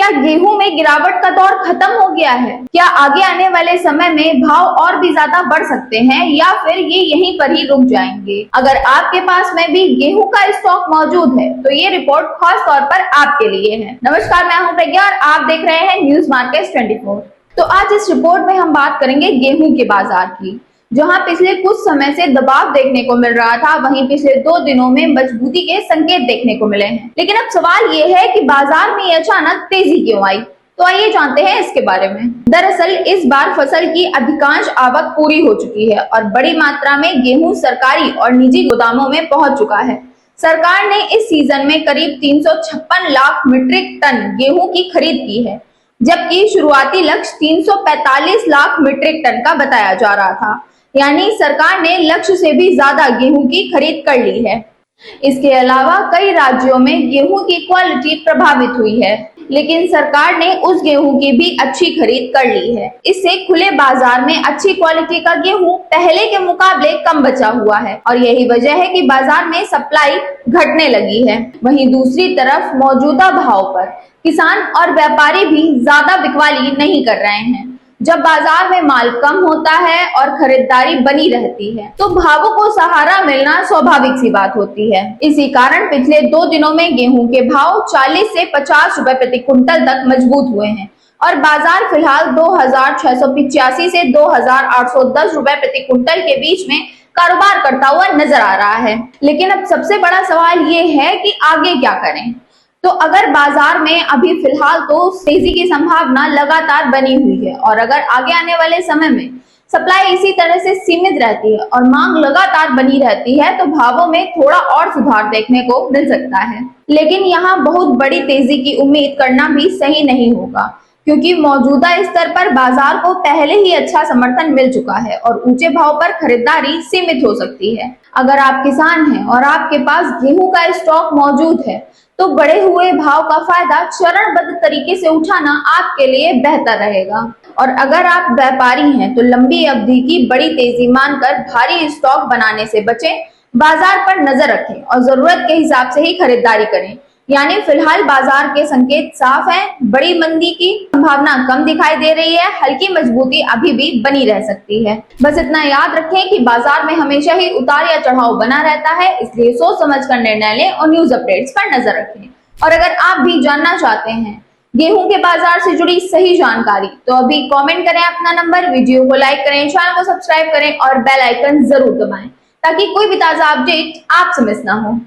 क्या गेहूं में गिरावट का दौर खत्म हो गया है? क्या आगे आने वाले समय में भाव और भी ज्यादा बढ़ सकते हैं या फिर ये यहीं पर ही रुक जाएंगे? अगर आपके पास में भी गेहूं का स्टॉक मौजूद है तो ये रिपोर्ट खास तौर पर आपके लिए है। नमस्कार, मैं हूं प्रज्ञा और आप देख रहे हैं न्यूज मार्केट 24। तो आज इस रिपोर्ट में हम बात करेंगे गेहूं के बाजार की। जहां पिछले कुछ समय से दबाव देखने को मिल रहा था, वहीं पिछले 2 दिनों में मजबूती के संकेत देखने को मिले हैं। लेकिन अब सवाल ये है कि बाजार में अचानक तेजी क्यों आई? तो आइए जानते हैं इसके बारे में। दरअसल इस बार फसल की अधिकांश आवक पूरी हो चुकी है और बड़ी मात्रा में गेहूं सरकारी और निजी गोदामों में पहुंच चुका है। सरकार ने इस सीजन में करीब 356 लाख मीट्रिक टन गेहूं की खरीद की है, जबकि शुरुआती लक्ष्य 345 लाख मीट्रिक टन का बताया जा रहा था। यानी सरकार ने लक्ष्य से भी ज्यादा गेहूं की खरीद कर ली है। इसके अलावा कई राज्यों में गेहूं की क्वालिटी प्रभावित हुई है, लेकिन सरकार ने उस गेहूं की भी अच्छी खरीद कर ली है। इससे खुले बाजार में अच्छी क्वालिटी का गेहूं पहले के मुकाबले कम बचा हुआ है और यही वजह है कि बाजार में सप्लाई घटने लगी है। वहीं दूसरी तरफ मौजूदा भाव पर किसान और व्यापारी भी ज्यादा बिकवाली नहीं कर रहे हैं। जब बाजार में माल कम होता है और खरीदारी बनी रहती है तो भावों को सहारा मिलना स्वाभाविक सी बात होती है। इसी कारण पिछले 2 दिनों में गेहूं के भाव 40 से 50 रुपए प्रति कुंटल तक मजबूत हुए हैं और बाजार फिलहाल 2685 से 2810 रुपए प्रति कुंटल के बीच में कारोबार करता हुआ नजर आ रहा है। लेकिन अब सबसे बड़ा सवाल ये है कि आगे क्या करें। तो अगर बाजार में अभी फिलहाल तो तेजी की संभावना लगातार बनी हुई है और अगर आगे आने वाले समय में सप्लाई इसी तरह से सीमित रहती है और मांग लगातार बनी रहती है तो भावों में थोड़ा और सुधार देखने को मिल सकता है। लेकिन यहाँ बहुत बड़ी तेजी की उम्मीद करना भी सही नहीं होगा, क्योंकि मौजूदा स्तर पर बाजार को पहले ही अच्छा समर्थन मिल चुका है और ऊंचे भाव पर खरीदारी सीमित हो सकती है। अगर आप किसान हैं और आपके पास गेहूं का स्टॉक मौजूद है तो बढ़े हुए भाव का फायदा चरणबद्ध तरीके से उठाना आपके लिए बेहतर रहेगा। और अगर आप व्यापारी हैं तो लंबी अवधि की बड़ी तेजी मानकर भारी स्टॉक बनाने से बचें, बाजार पर नजर रखें और जरूरत के हिसाब से ही खरीदारी करें। यानी फिलहाल बाजार के संकेत साफ हैं, बड़ी मंदी की संभावना कम दिखाई दे रही है, हल्की मजबूती अभी भी बनी रह सकती है। बस इतना याद रखें कि बाजार में हमेशा ही उतार या चढ़ाव बना रहता है, इसलिए सोच समझ कर निर्णय लें और न्यूज अपडेट्स पर नजर रखें। और अगर आप भी जानना चाहते हैं गेहूं के बाजार से जुड़ी सही जानकारी तो अभी कॉमेंट करें अपना नंबर, वीडियो को लाइक करें, चैनल को सब्सक्राइब करें और बेल आइकन जरूर दबाएं ताकि कोई भी ताजा अपडेट आपसे मिस ना हो।